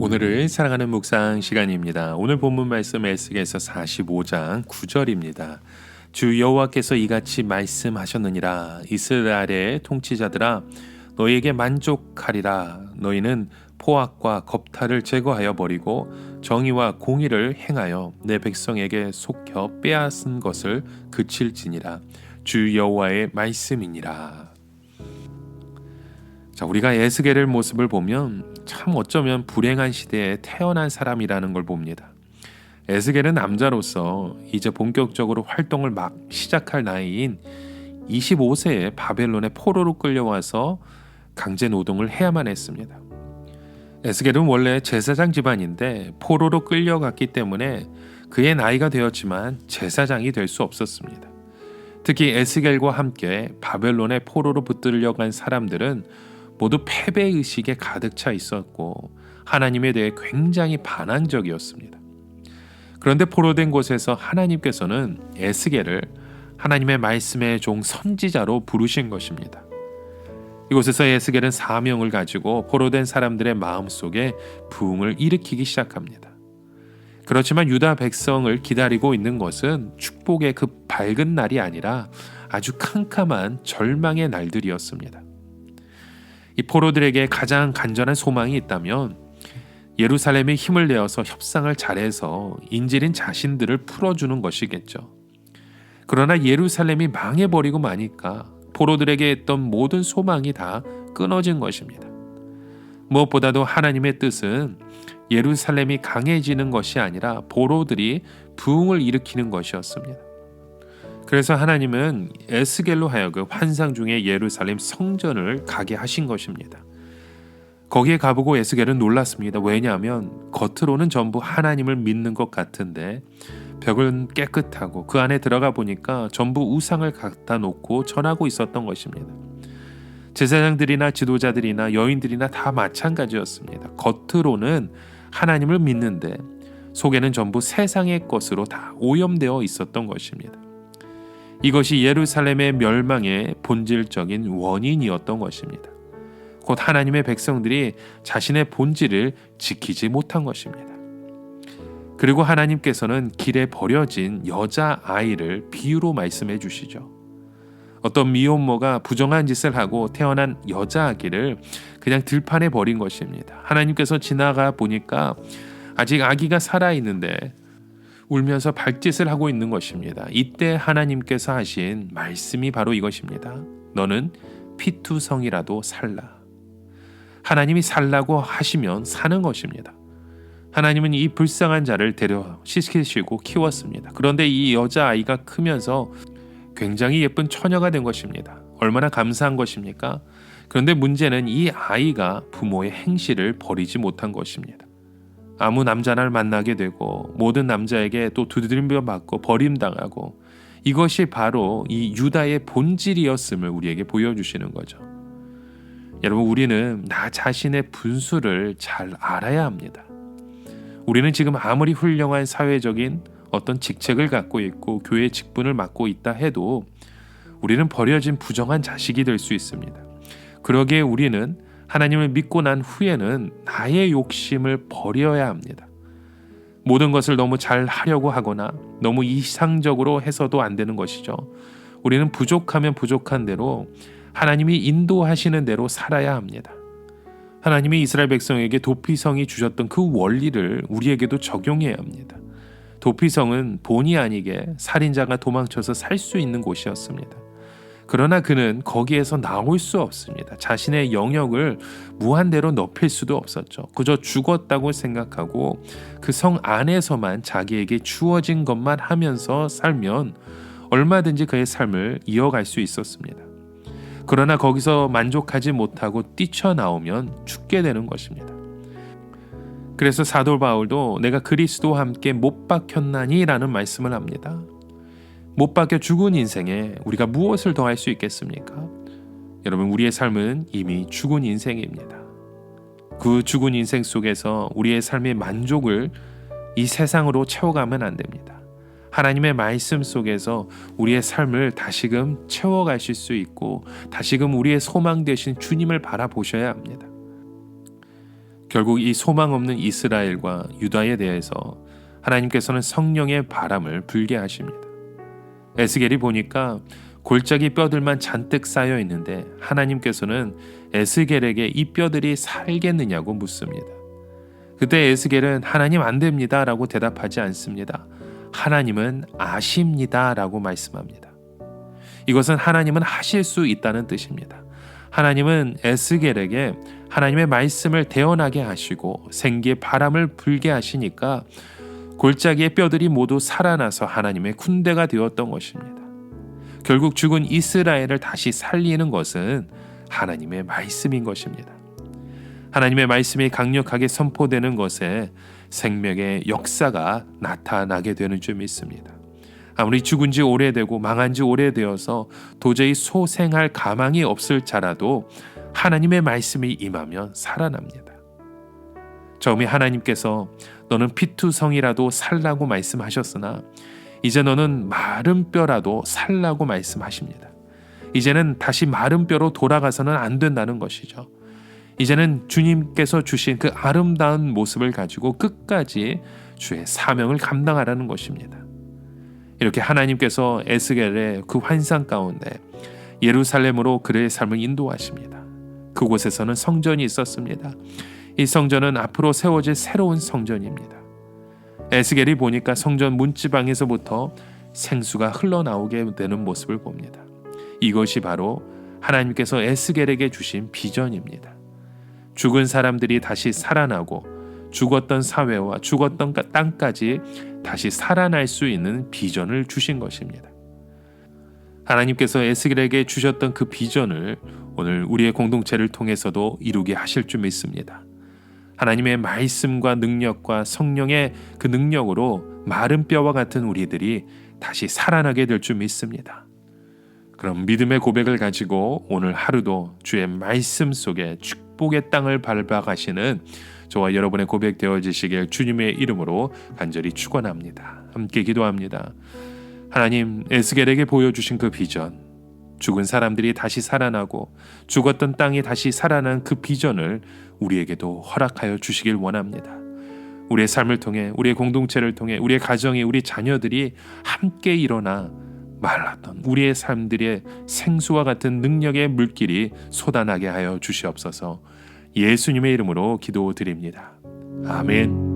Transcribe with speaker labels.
Speaker 1: 오늘을 사랑하는 묵상 시간입니다. 오늘 본문 말씀 에스겔서 45장 9절입니다. 주 여호와께서 이같이 말씀하셨느니라. 이스라엘의 통치자들아, 너희에게 만족하리라. 너희는 포악과 겁탈을 제거하여 버리고 정의와 공의를 행하여 내 백성에게 속혀 빼앗은 것을 그칠지니라. 주 여호와의 말씀이니라. 자, 우리가 에스겔의 모습을 보면 참 어쩌면 불행한 시대에 태어난 사람이라는 걸 봅니다. 에스겔은 남자로서 이제 본격적으로 활동을 막 시작할 나이인 25세에 바벨론의 포로로 끌려와서 강제 노동을 해야만 했습니다. 에스겔은 원래 제사장 집안인데 포로로 끌려갔기 때문에 그의 나이가 되었지만 제사장이 될 수 없었습니다. 특히 에스겔과 함께 바벨론의 포로로 붙들려간 사람들은 모두 패배의식에 가득 차 있었고 하나님에 대해 굉장히 반항적이었습니다. 그런데 포로된 곳에서 하나님께서는 에스겔을 하나님의 말씀의 종 선지자로 부르신 것입니다. 이곳에서 에스겔은 사명을 가지고 포로된 사람들의 마음속에 부흥을 일으키기 시작합니다. 그렇지만 유다 백성을 기다리고 있는 것은 축복의 그 밝은 날이 아니라 아주 캄캄한 절망의 날들이었습니다. 이 포로들에게 가장 간절한 소망이 있다면 예루살렘에 힘을 내어서 협상을 잘해서 인질인 자신들을 풀어주는 것이겠죠. 그러나 예루살렘이 망해버리고 마니까 포로들에게 했던 모든 소망이 다 끊어진 것입니다. 무엇보다도 하나님의 뜻은 예루살렘이 강해지는 것이 아니라 포로들이 부흥을 일으키는 것이었습니다. 그래서 하나님은 에스겔로 하여금 환상 중에 예루살렘 성전을 가게 하신 것입니다. 거기에 가보고 에스겔은 놀랐습니다. 왜냐하면 겉으로는 전부 하나님을 믿는 것 같은데 벽은 깨끗하고 그 안에 들어가 보니까 전부 우상을 갖다 놓고 전하고 있었던 것입니다. 제사장들이나 지도자들이나 여인들이나 다 마찬가지였습니다. 겉으로는 하나님을 믿는데 속에는 전부 세상의 것으로 다 오염되어 있었던 것입니다. 이것이 예루살렘의 멸망의 본질적인 원인이었던 것입니다. 곧 하나님의 백성들이 자신의 본질을 지키지 못한 것입니다. 그리고 하나님께서는 길에 버려진 여자아이를 비유로 말씀해 주시죠. 어떤 미혼모가 부정한 짓을 하고 태어난 여자아기를 그냥 들판에 버린 것입니다. 하나님께서 지나가 보니까 아직 아기가 살아있는데 울면서 발짓을 하고 있는 것입니다. 이때 하나님께서 하신 말씀이 바로 이것입니다. 너는 피투성이라도 살라. 하나님이 살라고 하시면 사는 것입니다. 하나님은 이 불쌍한 자를 데려 시키시고 키웠습니다. 그런데 이 여자아이가 크면서 굉장히 예쁜 처녀가 된 것입니다. 얼마나 감사한 것입니까? 그런데 문제는 이 아이가 부모의 행실을 버리지 못한 것입니다. 아무 남자를 만나게 되고 모든 남자에게 또 두드려 맞고 버림당하고 이것이 바로 이 유다의 본질이었음을 우리에게 보여주시는 거죠. 여러분, 우리는 나 자신의 분수를 잘 알아야 합니다. 우리는 지금 아무리 훌륭한 사회적인 어떤 직책을 갖고 있고 교회 직분을 맡고 있다 해도 우리는 버려진 부정한 자식이 될 수 있습니다. 그러기에 우리는 하나님을 믿고 난 후에는 나의 욕심을 버려야 합니다. 모든 것을 너무 잘 하려고 하거나 너무 이상적으로 해서도 안 되는 것이죠. 우리는 부족하면 부족한 대로 하나님이 인도하시는 대로 살아야 합니다. 하나님이 이스라엘 백성에게 도피성이 주셨던 그 원리를 우리에게도 적용해야 합니다. 도피성은 본의 아니게 살인자가 도망쳐서 살 수 있는 곳이었습니다. 그러나 그는 거기에서 나올 수 없습니다. 자신의 영역을 무한대로 넓힐 수도 없었죠. 그저 죽었다고 생각하고 그 성 안에서만 자기에게 주어진 것만 하면서 살면 얼마든지 그의 삶을 이어갈 수 있었습니다. 그러나 거기서 만족하지 못하고 뛰쳐나오면 죽게 되는 것입니다. 그래서 사도 바울도 내가 그리스도와 함께 못 박혔나니 라는 말씀을 합니다. 못 박혀 죽은 인생에 우리가 무엇을 더할 수 있겠습니까? 여러분, 우리의 삶은 이미 죽은 인생입니다. 그 죽은 인생 속에서 우리의 삶의 만족을 이 세상으로 채워가면 안 됩니다. 하나님의 말씀 속에서 우리의 삶을 다시금 채워가실 수 있고 다시금 우리의 소망 되신 주님을 바라보셔야 합니다. 결국 이 소망 없는 이스라엘과 유다에 대해서 하나님께서는 성령의 바람을 불게 하십니다. 에스겔이 보니까 골짜기 뼈들만 잔뜩 쌓여 있는데 하나님께서는 에스겔에게 이 뼈들이 살겠느냐고 묻습니다. 그때 에스겔은 하나님 안 됩니다 라고 대답하지 않습니다. 하나님은 아십니다 라고 말씀합니다. 이것은 하나님은 하실 수 있다는 뜻입니다. 하나님은 에스겔에게 하나님의 말씀을 대언하게 하시고 생기의 바람을 불게 하시니까 골짜기의 뼈들이 모두 살아나서 하나님의 군대가 되었던 것입니다. 결국 죽은 이스라엘을 다시 살리는 것은 하나님의 말씀인 것입니다. 하나님의 말씀이 강력하게 선포되는 것에 생명의 역사가 나타나게 되는 줄 믿습니다. 아무리 죽은 지 오래되고 망한 지 오래되어서 도저히 소생할 가망이 없을 자라도 하나님의 말씀이 임하면 살아납니다. 처음에 하나님께서 너는 피투성이라도 살라고 말씀하셨으나 이제 너는 마른 뼈라도 살라고 말씀하십니다. 이제는 다시 마른 뼈로 돌아가서는 안 된다는 것이죠. 이제는 주님께서 주신 그 아름다운 모습을 가지고 끝까지 주의 사명을 감당하라는 것입니다. 이렇게 하나님께서 에스겔의 그 환상 가운데 예루살렘으로 그의 삶을 인도하십니다. 그곳에서는 성전이 있었습니다. 이 성전은 앞으로 세워질 새로운 성전입니다. 에스겔이 보니까 성전 문지방에서부터 생수가 흘러나오게 되는 모습을 봅니다. 이것이 바로 하나님께서 에스겔에게 주신 비전입니다. 죽은 사람들이 다시 살아나고 죽었던 사회와 죽었던 땅까지 다시 살아날 수 있는 비전을 주신 것입니다. 하나님께서 에스겔에게 주셨던 그 비전을 오늘 우리의 공동체를 통해서도 이루게 하실 줄 믿습니다. 하나님의 말씀과 능력과 성령의 그 능력으로 마른 뼈와 같은 우리들이 다시 살아나게 될 줄 믿습니다. 그럼 믿음의 고백을 가지고 오늘 하루도 주의 말씀 속에 축복의 땅을 밟아가시는 저와 여러분의 고백 되어지시길 주님의 이름으로 간절히 축원합니다. 함께 기도합니다. 하나님, 에스겔에게 보여주신 그 비전, 죽은 사람들이 다시 살아나고 죽었던 땅이 다시 살아난 그 비전을 우리에게도 허락하여 주시길 원합니다. 우리의 삶을 통해, 우리의 공동체를 통해, 우리의 가정이, 우리 자녀들이 함께 일어나 말랐던 우리의 삶들의 생수와 같은 능력의 물길이 솟아나게 하여 주시옵소서. 예수님의 이름으로 기도드립니다. 아멘.